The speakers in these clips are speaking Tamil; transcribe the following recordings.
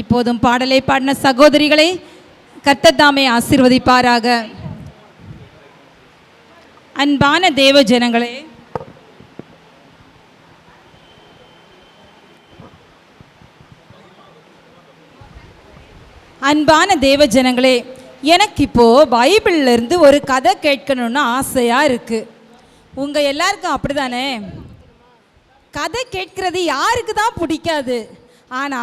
இப்போதும் பாடலை பாடின சகோதரிகளை கர்த்தர் தாமே ஆசீர்வதிப்பாராக. அன்பான தேவ ஜனங்களே, எனக்கு இப்போ பைபிள்ல இருந்து ஒரு கதை கேட்கணும்னு ஆசையா இருக்கு. உங்க எல்லாருக்கும் அப்படிதானே? கதை கேட்கிறது யாருக்கு தான் பிடிக்காது? ஆனா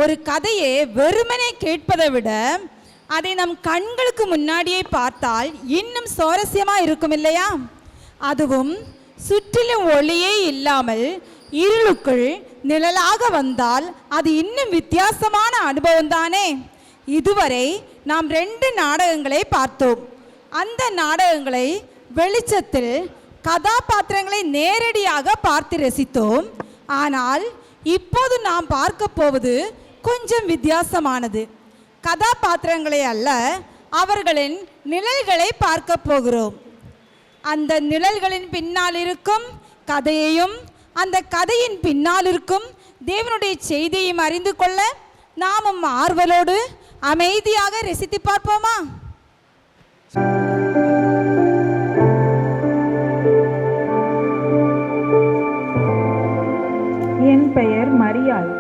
ஒரு கதையை வெறுமனே கேட்பதை விட அதை நம் கண்களுக்கு முன்னாடியே பார்த்தால் இன்னும் சுவாரஸ்யமாக இருக்கும் இல்லையா? அதுவும் சுற்றிலும் ஒளியே இல்லாமல் இருளுக்குள் நிழலாக வந்தால் அது இன்னும் வித்தியாசமான அனுபவம் தானே. இதுவரை நாம் 2 நாடகங்களை பார்த்தோம். அந்த நாடகங்களை வெளிச்சத்தில் கதாபாத்திரங்களை நேரடியாக பார்த்து ரசித்தோம். ஆனால் இப்போது நாம் பார்க்க போவது கொஞ்சம் வித்தியாசமானது. கதாபாத்திரங்களை அல்ல, அவர்களின் நிழல்களை பார்க்க போகிறோம். அந்த நிழல்களின் பின்னால் இருக்கும் கதையையும் அந்த கதையின் பின்னால் இருக்கும் தேவனுடைய செய்தியையும் அறிந்து கொள்ள நாமும் ஆர்வலோடு அமைதியாக ரசித்து பார்ப்போமா? என் பெயர் மரியாள்.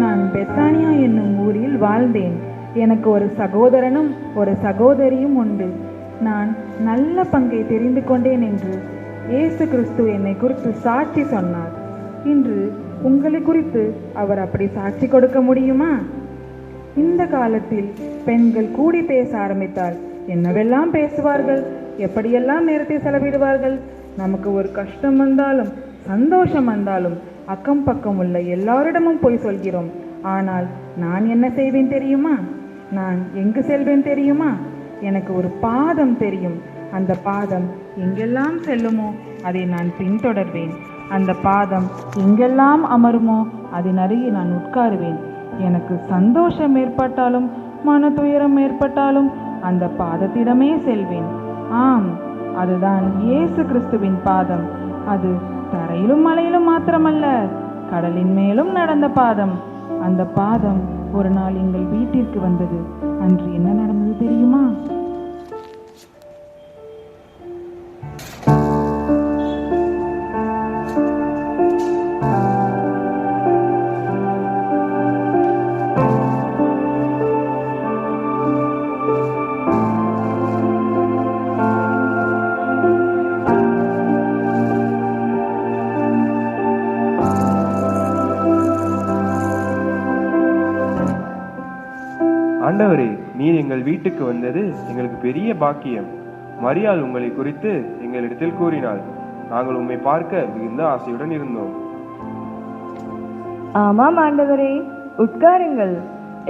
நான் பெத்தானியா என்னும் ஊரில் வாழ்ந்தேன். எனக்கு ஒரு சகோதரனும் ஒரு சகோதரியும் உண்டு. நான் நல்ல பங்கை தெரிந்து கொண்டேன் என்று இயேசு கிறிஸ்து என்னை குறித்து சாட்சி சொன்னார். இன்று உங்களை குறித்து அவர் அப்படி சாட்சி கொடுக்க முடியுமா? இந்த காலத்தில் பெண்கள் கூடி பேச ஆரம்பித்தால் என்னவெல்லாம் பேசுவார்கள், எப்படியெல்லாம் நேரத்தை செலவிடுவார்கள். நமக்கு ஒரு கஷ்டம் வந்தாலும் சந்தோஷம் வந்தாலும் அக்கம் பக்கம் உள்ள எல்லாரிடமும் போய் சொல்கிறோம். ஆனால் நான் என்ன செய்வேன் தெரியுமா? நான் எங்கு செல்வேன் தெரியுமா? எனக்கு ஒரு பாதம் தெரியும். அந்த பாதம் எங்கெல்லாம் செல்லுமோ அதை நான் பின்தொடர்வேன். அந்த பாதம் எங்கெல்லாம் அமருமோ அதன் அருகே நான் உட்காருவேன். எனக்கு சந்தோஷம் ஏற்பட்டாலும் மன துயரம் ஏற்பட்டாலும் அந்த பாதத்திடமே செல்வேன். ஆம், அதுதான் இயேசு கிறிஸ்துவின் பாதம். அது தரையிலும் மலையிலும் மாத்திரமல்ல, கடலின் மேலும் நடந்த பாதம். அந்த பாதம் ஒரு நாள் எங்கள் வீட்டிற்கு வந்தது. அன்று என்ன நடந்தது தெரியுமா? ஆண்டவரே, நீர் எங்கள் வீட்டுக்கு வந்தது எங்களுக்கு பெரிய பாக்கியம். மரியாள் உங்களை குறித்து எங்களிடத்தில் கூறினாள். நாங்கள் உம்மை பார்க்க மிகுந்த ஆசையுடன் இருந்தோம். ஆமாம் ஆண்டவரே, உட்காருங்கள்.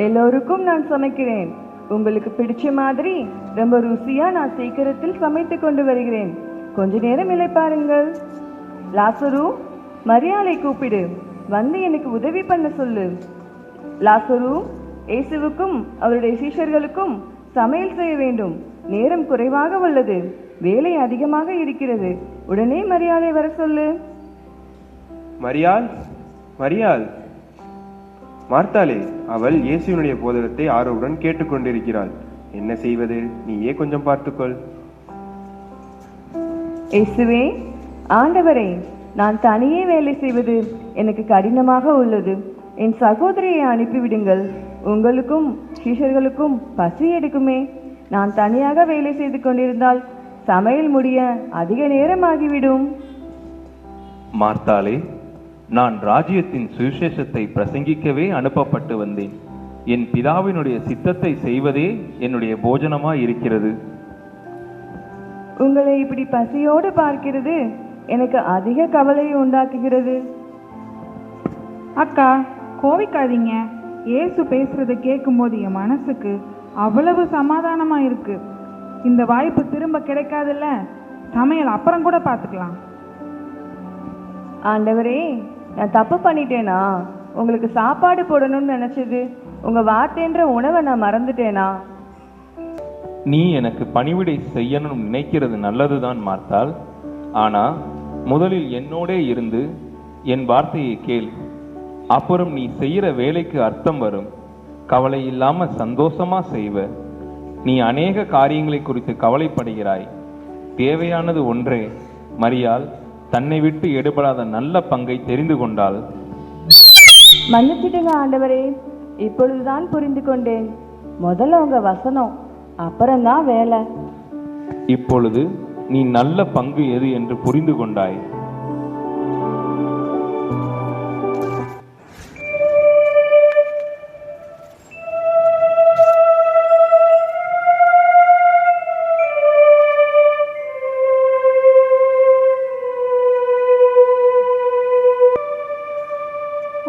எல்லோருக்கும் நான் சமைக்கிறேன். உங்களுக்கு பிடிச்ச மாதிரி ரொம்ப ருசியா நான் சீக்கிரத்தில் சமைத்து கொண்டு வருகிறேன். கொஞ்ச நேரம் இல்லை பாருங்கள். லாசரு, மரியாளை கூப்பிடு, வந்து எனக்கு உதவி பண்ண சொல்லு. லாசரு, இயேசுவுக்கும் அவருடைய சீஷர்களுக்கும் சமையல் செய்ய வேண்டும். நேரம் குறைவாக உள்ளது, வேலை அதிகமாக இருக்கிறது. உடனே மரியாளை வர சொல்லு. மரியாள், மரியாள். மார்த்தாளே, அவள் இயேசுவினுடைய போதகத்தை ஆர்வமுடன் கேட்டுக்கொண்டிருக்கிறாள். என்ன செய்வது, நீயே கொஞ்சம் பார்த்துக்கொள். இயேசுவே, ஆண்டவரே, நான் தனியே வேலை செய்வது எனக்கு கடினமாக உள்ளது. என் சகோதரியை அனுப்பிவிடுங்கள். உங்களுக்கும் சீஷர்களுக்கும் பசி எடுக்குமே. நான் தனியாக வேலை செய்து கொண்டிருந்தால் சமையல் முடிய அதிக நேரம் ஆகிவிடும். மார்த்தாளே, நான் ராஜ்யத்தின் சுவிசேஷத்தை பிரசங்கிக்கவே அனுப்பப்பட்டு வந்தேன். என் பிதாவினுடைய சித்தத்தை செய்வதே என்னுடைய போஜனமாய் இருக்கிறது. உங்களை இப்படி பசியோடு பார்க்கிறது எனக்கு அதிக கவலையை உண்டாக்குகிறது. அக்கா, கோவிக்காதீங்க. இயேசு பேசுறதை கேட்கும்போது என் மனசுக்கு அவ்வளவு சமாதானமா இருக்கு. இந்த வாய்ப்பு திரும்ப கிடைக்காதுல்ல. சமையல் அப்புறம் கூட பார்த்துக்கலாம். ஆண்டவரே, நான் தப்பு பண்ணிட்டேனா? உங்களுக்கு சாப்பாடு போடணும்னு நினைச்சது உங்க வார்த்தைன்ற உணவை நான் மறந்துட்டேனா? நீ எனக்கு பணிவிடை செய்யணும் நினைக்கிறது நல்லதுதான் மார்த்தாள். ஆனா முதலில் என்னோடே இருந்து என் வார்த்தையை கேள். அப்புறம் நீ செய்யற வேலைக்கு அர்த்தம் வரும். கவலை இல்லாம சந்தோஷமா செய்வ. நீ அநேக காரியங்களை குறித்து கவலைப்படுகிறாய். தேவையானது ஒன்றே. மரியாள் தன்னை விட்டு எடுபடாத நல்ல பங்கை தெரிந்து கொண்டாள். மன்னிச்சிடுங்க ஆண்டவரே, இப்பொழுதுதான் புரிந்து கொண்டேன். முதல்ல உங்க வசனம், அப்புறம்தான் வேலை. இப்பொழுது நீ நல்ல பங்கு எது என்று புரிந்து கொண்டாய்.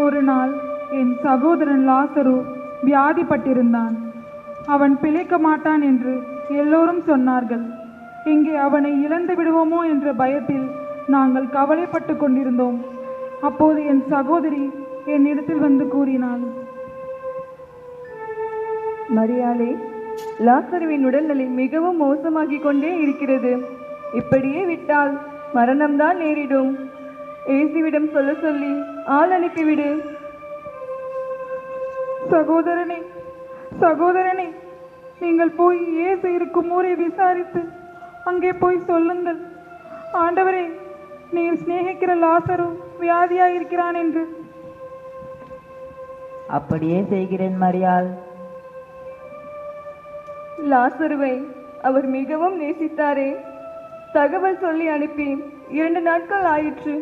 ஒரு நாள் என் சகோதரன் லாசரு வியாதிப்பட்டிருந்தான். அவன் பிழைக்க மாட்டான் என்று எல்லோரும் சொன்னார்கள். இங்கே அவனை இழந்து விடுவோமோ என்ற பயத்தில் நாங்கள் கவலைப்பட்டு கொண்டிருந்தோம். அப்போது என் சகோதரி என்னிடத்தில் வந்து கூறினாள், மரியாளே, லாசருவின் உடல்நிலை மிகவும் மோசமாகிக் கொண்டே இருக்கிறது. இப்படியே விட்டால் மரணம்தான் நேரிடும். இயேசுவிடம் சொல்ல சொல்லி ஆள் அனுப்பிவிடு. சகோதரனே, சகோதரனே, நீங்கள் போய் இயேசு இருக்கும் ஊரை விசாரித்து அங்கே போய் சொல்லுங்கள், ஆண்டவரே, நீர் சிநேகிக்கிற லாசரு வியாதியாயிருக்கிறான் என்று. அப்படியே செய்கிறேன் மரியாள். லாசருவை அவர் மிகவும் நேசித்தாரே. தகவல் சொல்லி அனுப்பி 2 நாட்கள் ஆயிற்று.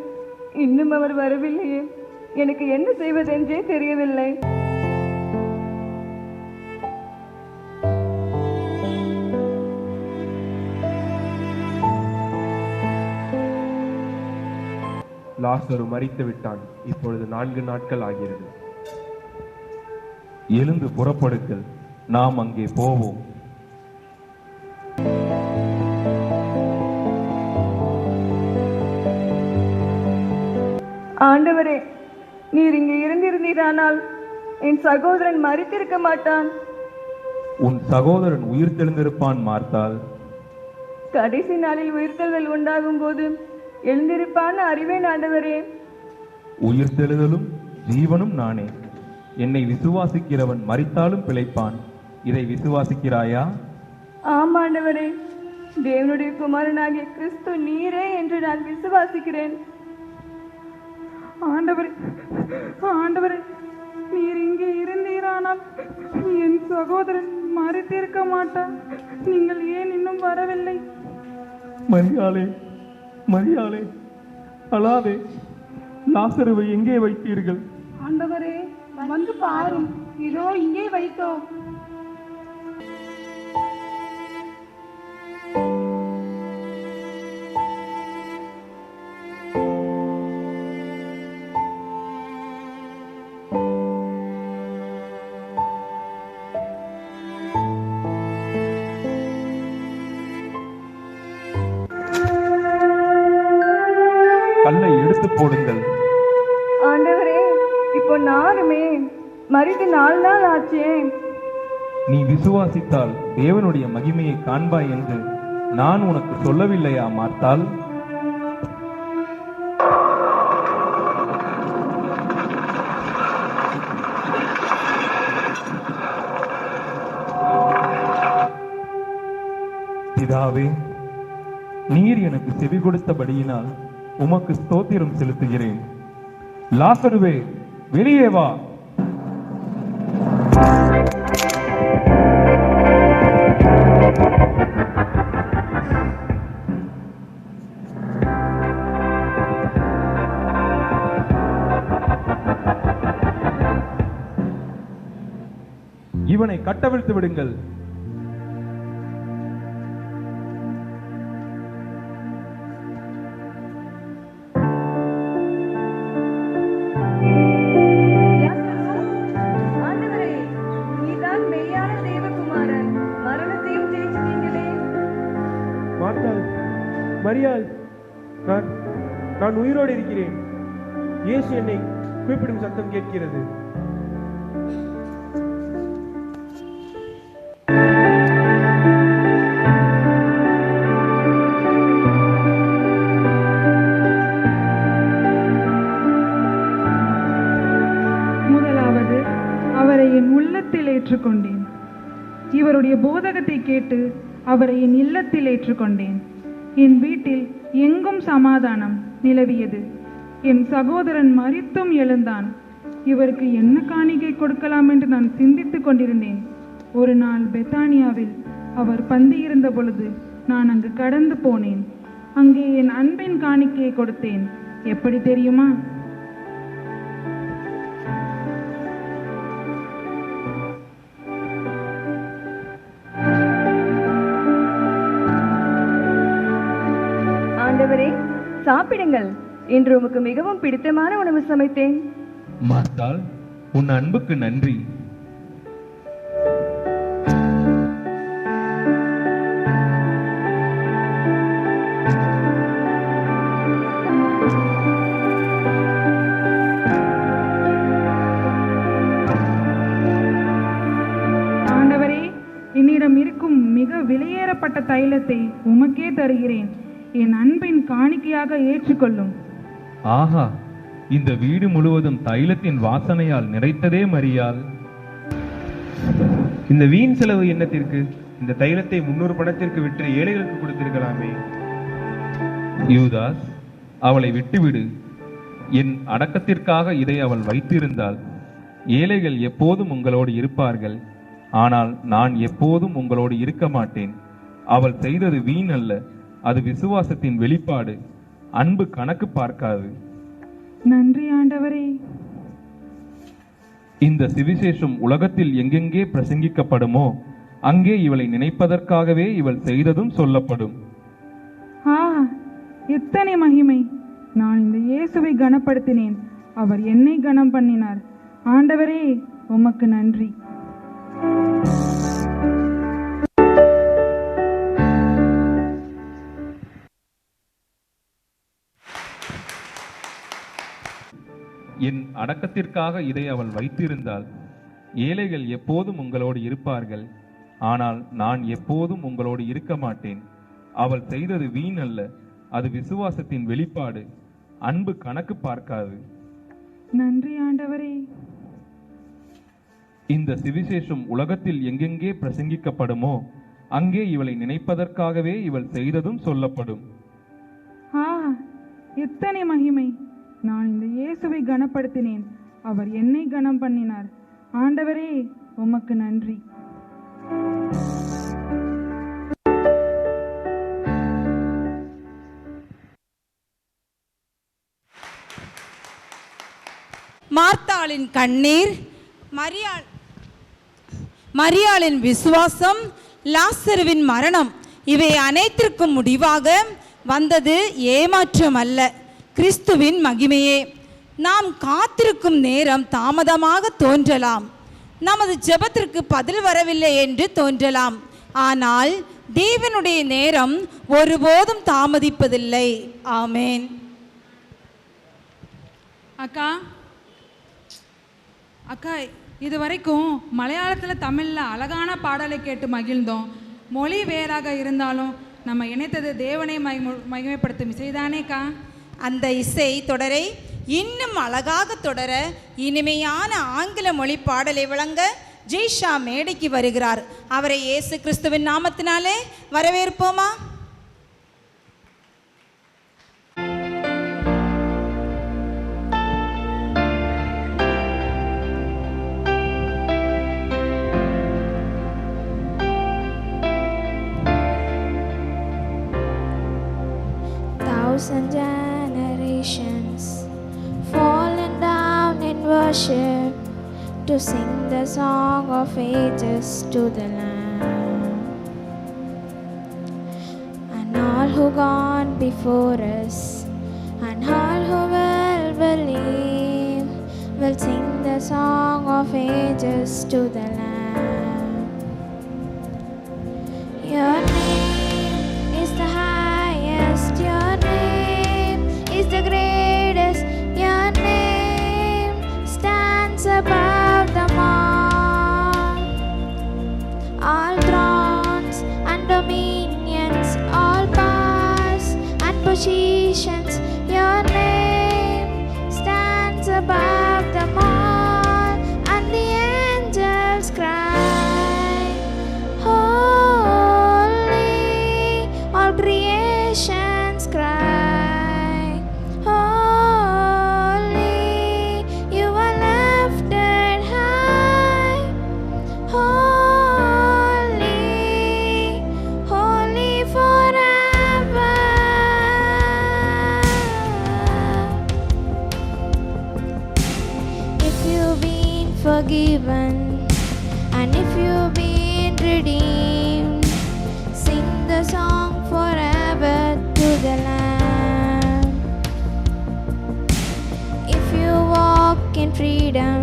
இன்னும் அவர் வரவில்லையே. எனக்கு என்ன செய்வதென்றே தெரியவில்லை. லாசரு மரித்து விட்டான். இப்பொழுது 4 நாட்கள் ஆகிறது. எழுந்து புறப்படுங்கள், நாம் அங்கே போவோம். ஆண்டவரே, நீர் இங்கே இருந்திருந்தீரானால் என் சகோதரன் மரித்திருக்க மாட்டான். உன் சகோதரன் உயிர் தெழுந்திருப்பான் மார்த்தாள். கடைசி நாளில் உயிர்த்தெழுதல் உண்டாகும் போது எழுந்திருப்பான்னு அறிவேன் ஆண்டவரே. உயிர் தெழுதலும் ஜீவனும் நானே. என்னை விசுவாசிக்கிறவன் மரித்தாலும் பிழைப்பான். இதை விசுவாசிக்கிறாயா? ஆம் ஆண்டவரே, தேவனுடைய குமாரனாகிய கிறிஸ்து நீரே என்று நான் விசுவாசிக்கிறேன். ஆண்டவரே, ஆண்டவரே, நீர் இங்கே இருந்தீரானால் என் சகோதரன் மரித்திருக்க மாட்டான். நீங்கள் ஏன் இன்னும் வரவில்லை? மரியாளே, மரியாளே, அழாதே. லாசருவை எங்கே வைத்தீர்கள்? ஆண்டவரே, வந்து பாரும், இதோ இங்கே வைத்தோம். கல்லை எடுத்து போடுங்கள். ஆண்டவரே, இப்போ நானுமே மரித்து 4 நாள் ஆச்சே. நீ விசுவாசித்தால் தேவனுடைய மகிமையை காண்பாய் என்று நான் உனக்கு சொல்லவில்லையா மார்த்தாள்? பிதாவே, நீர் எனக்கு செவி கொடுத்தபடியினால் உமக்கு ஸ்தோத்திரம் செலுத்துகிறேன். லாசருவே, வெளியே வா. இவனை கட்டவிழ்த்து விடுங்கள். ஆண்டவரே, நீதான் மெய்யான தேவகுமாரன். மரணத்தையும் ஜெயிச்சிட்டீங்களே. மார்த்தாள், மரியாள், நான் உயிரோடு இருக்கிறேன். இயேசு என்னை கூப்பிடும் சத்தம் கேட்கிறது. முதலாவது அவரை அவரை என் உள்ளத்தில் ஏற்றுக்கொண்டேன். இவருடைய போதகத்தை கேட்டு அவரை என் இல்லத்தில் ஏற்றுக்கொண்டேன். என் வீட்டில் எங்கும் சமாதானம் நிலவியது. என் சகோதரன் மரித்தும் எழுந்தான். இவருக்கு என்ன காணிக்கை கொடுக்கலாம் என்று நான் சிந்தித்துக் கொண்டிருந்தேன். ஒரு நாள் பெத்தானியாவில் அவர் பந்தியிருந்த பொழுது நான் அங்கு கடந்து போனேன். அங்கே என் அன்பின் காணிக்கையை கொடுத்தேன். எப்படி தெரியுமா? ஆண்டவரே, சாப்பிடுங்கள். இன்று உமக்கு மிகவும் பிடித்தமான உணவு சமைத்தேன். மார்த்தாள், உன் அன்புக்கு நன்றி. ஆண்டவரே, என்னிடம் இருக்கும் மிக விலையேறப்பட்ட தைலத்தை உமக்கே தருகிறேன். என் அன்பின் காணிக்கையாக ஏற்றுக்கொள்ளும். ஆஹா, இந்த வீடு முழுவதும் தைலத்தின் வாசனையால் நிறைத்ததே மரியாள். இந்த வீண் செலவு என்னத்திற்கு? இந்த தைலத்தை 300 பணத்திற்கு விற்று ஏழைகளுக்கு கொடுத்திருக்கலாமே. யூதாஸ், அவளை விட்டுவிடு. என் அடக்கத்திற்காக இதை அவள் வைத்திருந்தாள். ஏழைகள் எப்போதும் உங்களோடு இருப்பார்கள், ஆனால் நான் எப்போதும் உங்களோடு இருக்க மாட்டேன். அவள் செய்தது வீண் அல்ல, அது விசுவாசத்தின் வெளிப்பாடு. அன்பு கணக்கு பார்க்காது. நன்றி ஆண்டவரே. இந்த சுவிசேஷம் உலகத்தில் எங்கெங்கே பிரசங்கிக்கப்படுமோ அங்கே இவளை நினைப்பதற்காகவே இவள் செய்ததும் சொல்லப்படும். ஆ, எத்தனை மகிமை! நான் இந்த இயேசுவை கனப்படுத்தினேன், அவர் என்னை கனம் பண்ணினார். ஆண்டவரே, உமக்கு நன்றி. என் அடக்கத்திற்காக இதை அவள் வைத்திருந்தாள். ஏழைகள் எப்போதும் உங்களோடு இருப்பார்கள், ஆனால் நான் எப்போதும் உங்களோடு இருக்க மாட்டேன். அவள் செய்தது வீண் அல்ல, அது விசுவாசத்தின் வெளிப்பாடு. அன்பு கணக்கு பார்க்காது. நன்றி ஆண்டவரே. இந்த சுவிசேஷம் உலகத்தில் எங்கெங்கே பிரசங்கிக்கப்படுமோ அங்கே இவளை நினைப்பதற்காகவே இவள் செய்ததும் சொல்லப்படும். ஆ, எத்தனை மகிமை! நான் இந்த இயேசுவை கனப்படுத்தினேன், அவர் என்னை கனம் பண்ணினார். ஆண்டவரே, உமக்கு நன்றி. மார்த்தாளின் கண்ணீர், மரியாளின் விசுவாசம், லாசருவின் மரணம், இவை அனைத்திற்கும் முடிவாக வந்தது ஏமாற்றம் அல்ல, கிறிஸ்துவின் மகிமையே. நாம் காத்திருக்கும் நேரம் தாமதமாக தோன்றலாம், நமது ஜெபத்திற்கு பதில் வரவில்லை என்று தோன்றலாம். ஆனால் தேவனுடைய நேரம் ஒருபோதும் தாமதிப்பதில்லை. ஆமேன். அக்கா அக்கா, இது வரைக்கும் மலையாளத்தில் தமிழில் அழகான பாடலை கேட்டு மகிழ்ந்தோம். மொழி வேறாக இருந்தாலும் நம்ம இணைத்தது தேவனை மகிமைப்படுத்தும் இசைதானேக்கா. அந்த இசை தொடரை இன்னும் அழகாக தொடர இனிமையான ஆங்கில மொழி பாடலை வழங்க ஜெய்ஷா மேடைக்கு வருகிறார். அவரை இயேசு கிறிஸ்துவின் நாமத்தினாலே வரவேற்போமா? Thousand generations fallen down in worship to sing the song of ages to the Lamb, and all who gone before us and all who will believe will sing the song of ages to the Lamb. Your name is the highest, your name is the greatest, your name stands above them all. All thrones and dominions, all powers and positions, your name stands above them all. And the angels heaven. And if you've been redeemed, sing the song forever to the Lamb. If you walk in freedom,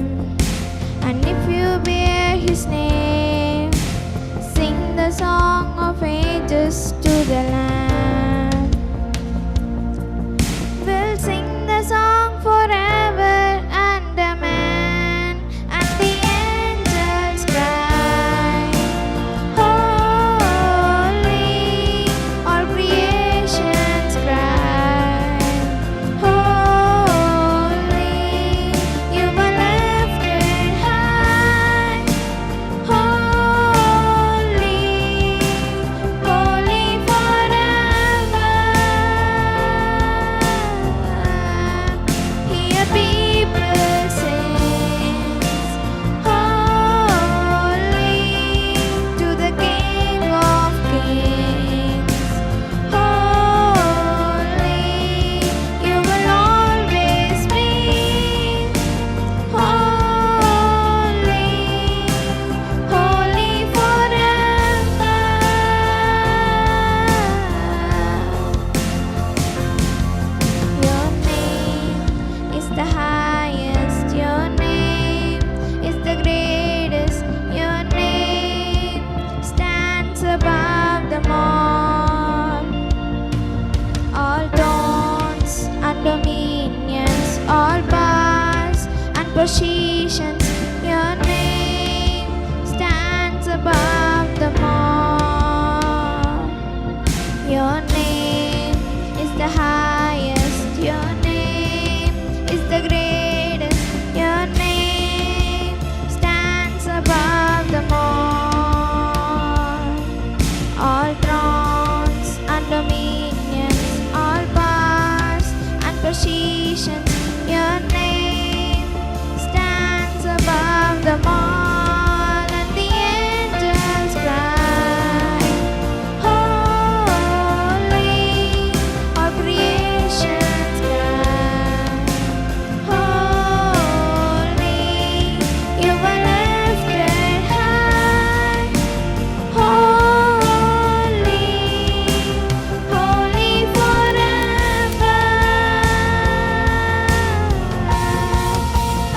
and if you bear His name, sing the song of ages to the Lamb. We'll sing the song forever and amen. And the angels cry, holy, all creations cry, holy, you were lifted high, holy, holy forever. Hear people sing, holy, to the King of Kings, holy, you will always be, holy, holy forever. Your name is the highest, your name is the greatest, your name stands above them all. All thrones and dominions, all powers and positions, your name stands above them all. Your name is the highest, your name is the greatest, your name stands above them all. All thrones and dominions, all powers and positions, your name stands above them all. And the angels cry, holy, all creations cry, holy, you were lifted high, holy, holy forever.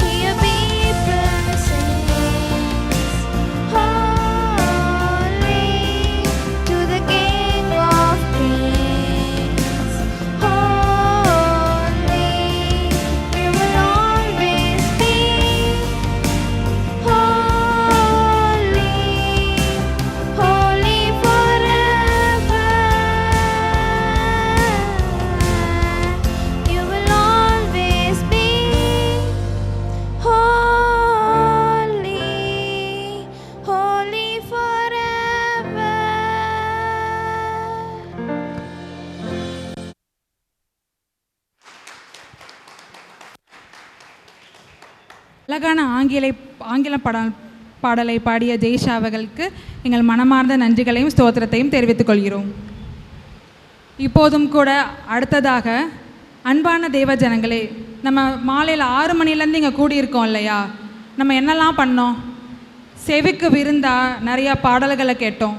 Hear people sing, holy, to the King of Kings, holy, we will always be, holy, holy forever. You will always be, holy, holy forever. அழகான ஆங்கில பாடலை பாடிய ஜெய்ஷா அவர்களுக்கு எங்கள் மனமார்ந்த நன்றிகளையும் ஸ்தோத்திரத்தையும் தெரிவித்துக் கொள்கிறோம். இப்போதும் கூட அடுத்ததாக அன்பான தேவ ஜனங்களே, நம்ம மாலையில் 6 மணிலேருந்து இங்கே கூடியிருக்கோம் இல்லையா? நம்ம என்னெல்லாம் பண்ணோம்? செவிக்கு விருந்தா நிறையா பாடல்களை கேட்டோம்,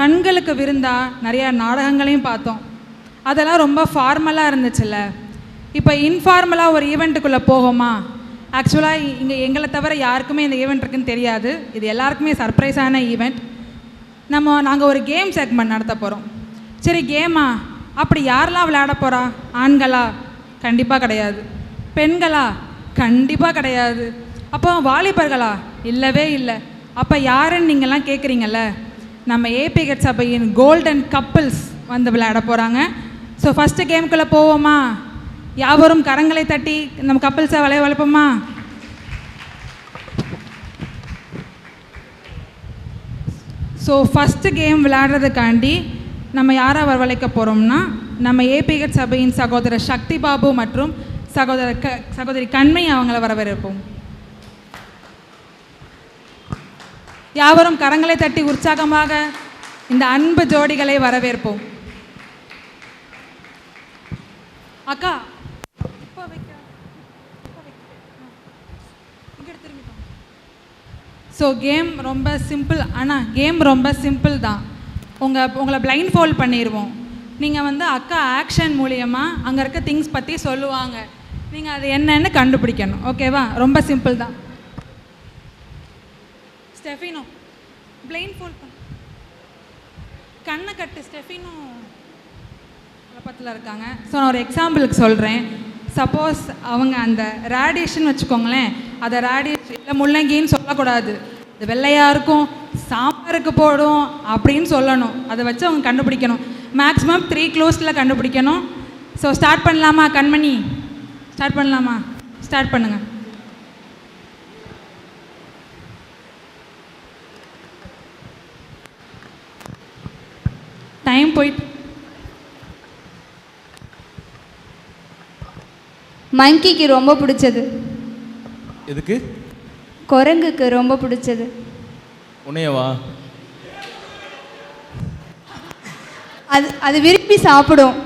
கண்களுக்கு விருந்தா நிறையா நாடகங்களையும் பார்த்தோம். அதெல்லாம் ரொம்ப ஃபார்மலாக இருந்துச்சுல்ல. இப்போ இன்ஃபார்மலாக ஒரு ஈவெண்ட்டுக்குள்ளே போவோமா? ஆக்சுவலாக இங்கே எங்களை தவிர யாருக்குமே இந்த ஈவெண்ட் இருக்குன்னு தெரியாது. இது எல்லாருக்குமே சர்ப்ரைஸான ஈவெண்ட். நாங்கள் ஒரு கேம் செக்மெண்ட் நடத்த போகிறோம். சரி, கேமா? அப்படி யாரெல்லாம் விளையாட போகிறா? ஆண்களா? கண்டிப்பாக கிடையாது. பெண்களா? கண்டிப்பாக கிடையாது. அப்போ வாலிபர்களா? இல்லவே இல்லை. அப்போ யாருன்னு நீங்கள்லாம் கேட்குறீங்கல்ல, நம்ம ஏபிகெட் சபையின் கோல்டன் கப்பிள்ஸ் வந்து விளையாட போகிறாங்க. ஸோ ஃபஸ்ட்டு கேமுக்குள்ளே போவோமா? யாவரும் கரங்களை தட்டி நம்ம கப்பிள்ஸை வளைப்போமா? ஸோ ஃபஸ்ட்டு கேம் விளையாடுறதுக்காண்டி நம்ம யாரை வரவழைக்க போகிறோம்னா, நம்ம ஏபிகெட் சபையின் சகோதரர் சக்தி பாபு மற்றும் சகோதரி கண்மை அவங்கள வரவேற்போம். யாவரும் கரங்களை தட்டி உற்சாகமாக இந்த அன்பு ஜோடிகளை வரவேற்போம். அக்கா ஸோ கேம் ரொம்ப சிம்பிள். ஆனால் கேம் ரொம்ப சிம்பிள் தான். உங்களை பிளைண்ட் ஃபோல்ட் பண்ணிடுவோம். நீங்கள் வந்து அக்கா ஆக்ஷன் மூலியமாக அங்கே இருக்க திங்ஸ் பற்றி சொல்லுவாங்க. நீங்கள் அது என்னன்னு கண்டுபிடிக்கணும். ஓகேவா? ரொம்ப சிம்பிள் தான். ஸ்டெஃபினோ பிளைண்ட் ஃபோல்ட் பண்ண கண்ணை கட்டு. ஸ்டெஃபினோ குழப்பத்தில் இருக்காங்க. ஸோ நான் ஒரு எக்ஸாம்பிளுக்கு சொல்கிறேன். சப்போஸ் அவங்க அந்த ரேடியேஷன் வச்சுக்கோங்களேன், அதை ரேடியேஷன் இல்லை முள்ளங்கின்னு சொல்லக்கூடாது. அது வெள்ளையாக இருக்கும், சாம்பாருக்கு போடும் அப்படின்னு சொல்லணும். அதை வச்சு அவங்க கண்டுபிடிக்கணும். மேக்ஸிமம் 3 க்ளூஸில் கண்டுபிடிக்கணும். ஸோ ஸ்டார்ட் பண்ணலாமா கண்மணி? ஸ்டார்ட் பண்ணலாமா? ஸ்டார்ட் பண்ணுங்கள். டைம் போயிட்டு. மங்கிக்கு ரொம்ப பிடிச்சது. எதுக்கு? குரங்குக்கு ரொம்ப பிடிச்சது. உன்னையவா? அது விரும்பி சாப்பிடும்.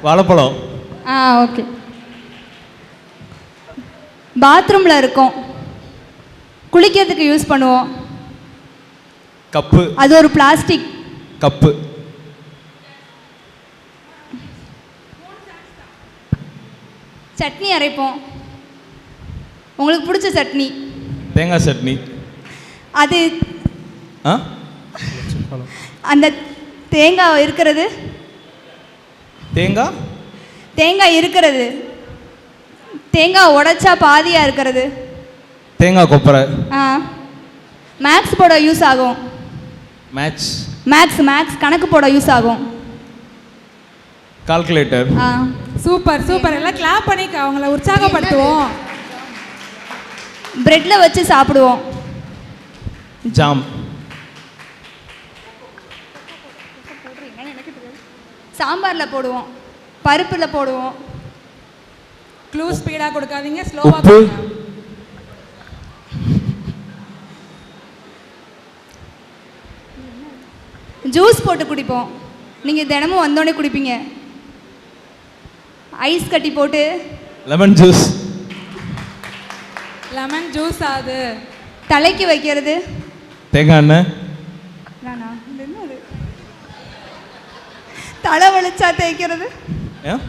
வாழைப்பழம். ஓகே. பாத்ரூமில் இருக்கும், குளிக்கிறதுக்கு யூஸ் பண்ணுவோம். கப்பு. அது ஒரு பிளாஸ்டிக் கப்பு. சட்னி அரைப்போம். உங்களுக்கு பிடிச்ச சட்னி? தேங்காய் சட்னி. அது அந்த தேங்காய் இருக்கிறது. தேங்காய் இருக்கிறது. தேங்காய் உடைச்சா பாதியாக இருக்கிறது. தேங்காய் கொப்பரை. மேக்ஸ் போட யூஸ் ஆகும். மேக்ஸ் கணக்கு போட யூஸ் ஆகும். கால்குலேட்டர். Super super. எல்லாம் கிளாப் பண்ணிக்க, அவங்கள உற்சாகப்படுத்துவோம். பிரெட்ல வச்சு சாப்பிடுவோம். ஜாம். சாம்பாரில் போடுவோம், பருப்பில் போடுவோம். க்ளூ ஸ்பீடாக கொடுக்காதீங்க, ஸ்லோவாக கொடுங்க. ஜூஸ் போட்டு குடிப்போம். நீங்கள் தினமும் வந்தோடனே குடிப்பீங்க. ஐஸ் கட்டி போட்டு. Lemon juice. Lemon juice. அது தலைக்கு வைக்கிறது. தேங்காய் எண்ணெய். தலைவலிச்சா தேய்க்கிறது.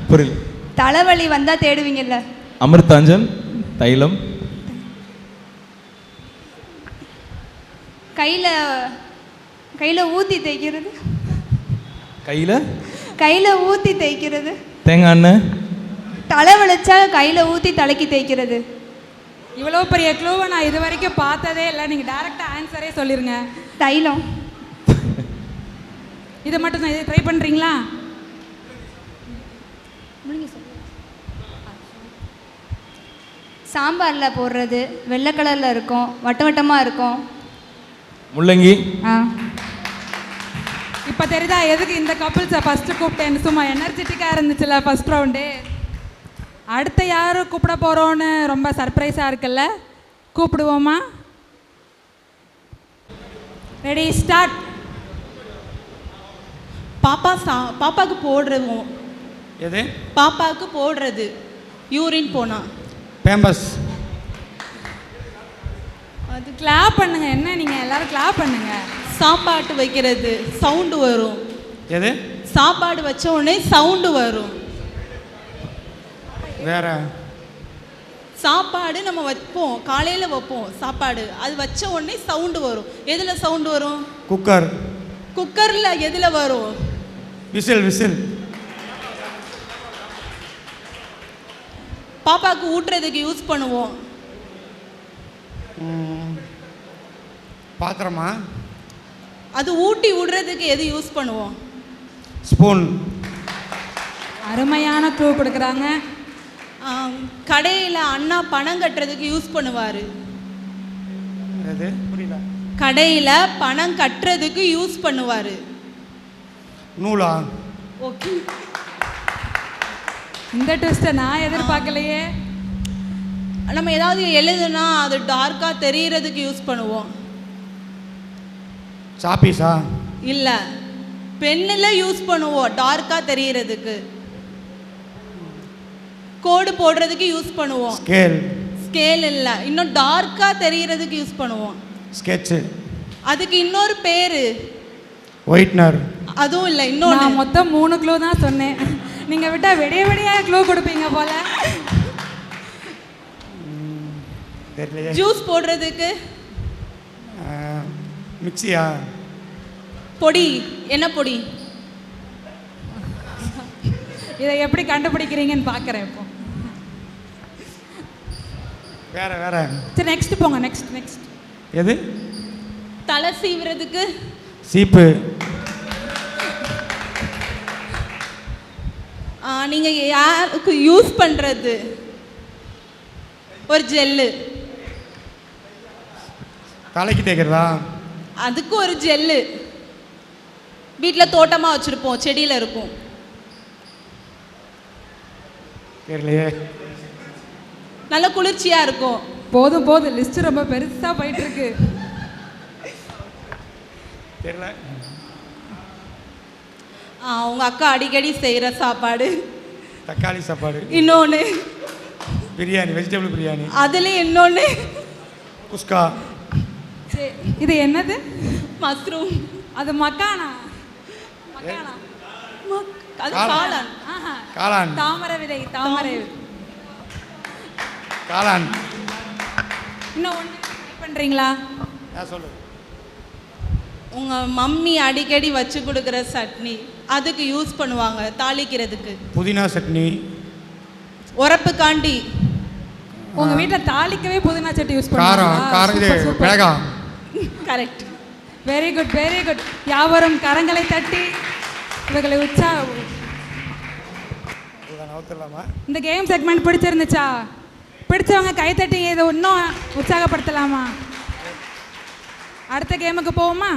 புரியல. தலைவலி வந்தால் தேடுவீங்கல்ல. அமிர்தாஞ்சன் தைலம். கையில் ஊற்றி தேய்க்கிறது. கையில் ஊற்றி தேய்க்கிறது. தேங்காய் எண்ணெய். தலைவலிச்சா கையில் ஊற்றி தலைக்கு தேய்க்கிறது. இவ்வளோ பெரிய க்ளூவை நான் இது வரைக்கும் பார்த்ததே இல்லை. நீங்கள் டைரெக்டாக ஆன்சரே சொல்லிடுங்க. தைலம். இதை மட்டும் தான். இதை ட்ரை பண்ணுறீங்களா? சாம்பாரில் போடுறது. வெள்ளை கலரில் இருக்கும், வட்டமாக இருக்கும். முள்ளங்கி. இப்போ தெரியுதா எதுக்கு இந்த கப்பிள்ஸை ஃபஸ்ட்டு கூப்பிட்டேன்? சும்மா எனர்ஜெட்டிக்காக இருந்துச்சுல்ல ஃபஸ்ட் ரவுண்டே. அடுத்த யாரும் கூப்பிட போகிறோன்னு ரொம்ப சர்ப்ரைஸாக இருக்குல்ல. கூப்பிடுவோமா? Ready, start. பாப்பாவுக்கு போடுறோம். எது? பாப்பாவுக்கு போடுறது. யூரின் போனா பேம்பஸ். அது கிளாப் பண்ணுங்க. என்ன நீங்கள் எல்லாரும் கிளாப் பண்ணுங்க. சாப்பாட்டு வைக்கிறது, சவுண்டு வரும். எது? சாப்பாடு வச்ச உடனே சவுண்டு வரும். வேற? சாப்பாடு நம்ம வைப்போம், காலையில் வைப்போம் சாப்பாடு. அது வச்ச உடனே சவுண்டு வரும். எதில் சவுண்டு வரும்? குக்கர். குக்கரில் எதில் வரும்? விசில். பாப்பாவுக்கு ஊட்டுறதுக்கு யூஸ் பண்ணுவோம். பாத்திரமா? அது ஊட்டி விடுறதுக்கு எது யூஸ் பண்ணுவோம்? ஸ்பூன். அருமையான க்ளூ கொடுக்குறாங்க. கடையில் அண்ணா பணம் கட்டுறதுக்கு யூஸ் பண்ணுவார். புரியல. கடையில் பணம் கட்டுறதுக்கு யூஸ் பண்ணுவார். நூலா? ஓகே. இந்த ட்விஸ்ட்டை நான் எதிர்பார்க்கலையே. நம்ம ஏதாவது எழுதுனா அது டார்க்காக தெரிகிறதுக்கு யூஸ் பண்ணுவோம். சாப்பீஸா? இல்லை, பென்னில் யூஸ் பண்ணுவோம் டார்க்காக தெரிகிறதுக்கு. கோடு போடுறதுக்கு யூஸ் பண்ணுவோம். ஸ்கேல். ஸ்கேல் இல்லை, இன்னும் டார்க்காக தெரிகிறதுக்கு யூஸ் பண்ணுவோம். ஸ்கெட்சு. அதுக்கு இன்னொரு பேரு. ஒயிட்னர். அதுவும் இல்லை, இன்னொன்று. நான் மொத்தம் 3 க்ளூ தான் சொன்னேன். நீங்கள் விட்டால் விடிய விடிய க்ளூ கொடுப்பீங்க போல. தெரியலையே. ஜூஸ் போடுறதுக்கு மிக்சியா? பொடி. என்ன பொடி? இதை எப்படி கண்டுபிடிக்கிறீங்கன்னு பார்க்குறேன் இப்போ. வேற வேற. சரி நெக்ஸ்ட் போங்க. நெக்ஸ்ட் எது? தலை சீவுறதுக்கு சீப்பு. நீங்கள் யாருக்கு யூஸ் பண்ணுறது ஒரு ஜெல்லு. தலைக்கு தேய்க்கிறதா? அதுக்கு ஒரு ஜெல்லு. வீட்டில் தோட்டமாக வச்சுருப்போம், செடியில் இருக்கும். தெரியலையே. நல்ல குளிர்ச்சியாக இருக்கும். போதும் லிஸ்ட் ரொம்ப பெருசாக போயிட்டு இருக்கு. தெரியல. உங்கள் அக்கா அடிக்கடி செய்கிற சாப்பாடு. தக்காளி சாப்பாடு. இன்னொன்று பிரியாணி, வெஜிடபிள் பிரியாணி. அதுலேயும் இன்னொன்று குஸ்கா. சரி இது என்னது? மஷ்ரூம். அது மக்கானா? அது காளான். காளான். தாமரை விதை. காளான். இன்னும் ஒன்று பண்ணுறீங்களா? சொல்லு. உங்கள் மம்மி அடிக்கடி வச்சு கொடுக்குற சட்னி, அதுக்கு யூஸ் பண்ணுவாங்க தாளிக்கிறதுக்கு. புதினா சட்னி. உரப்புக்காண்டி. உங்கள் வீட்டில் தாளிக்கவே புதினா சட்னி யூஸ் காரம். இது மிளகா. கரெக்ட். Very good. யாவரும் கரங்களை தட்டி இவர்களை இந்த கேம் செக்மெண்ட் பிடிச்சிருந்துச்சா? பிடிச்சவங்க கை தட்டி இதை இன்னும் உற்சாகப்படுத்தலாமா? அடுத்த கேமுக்கு போவோமா?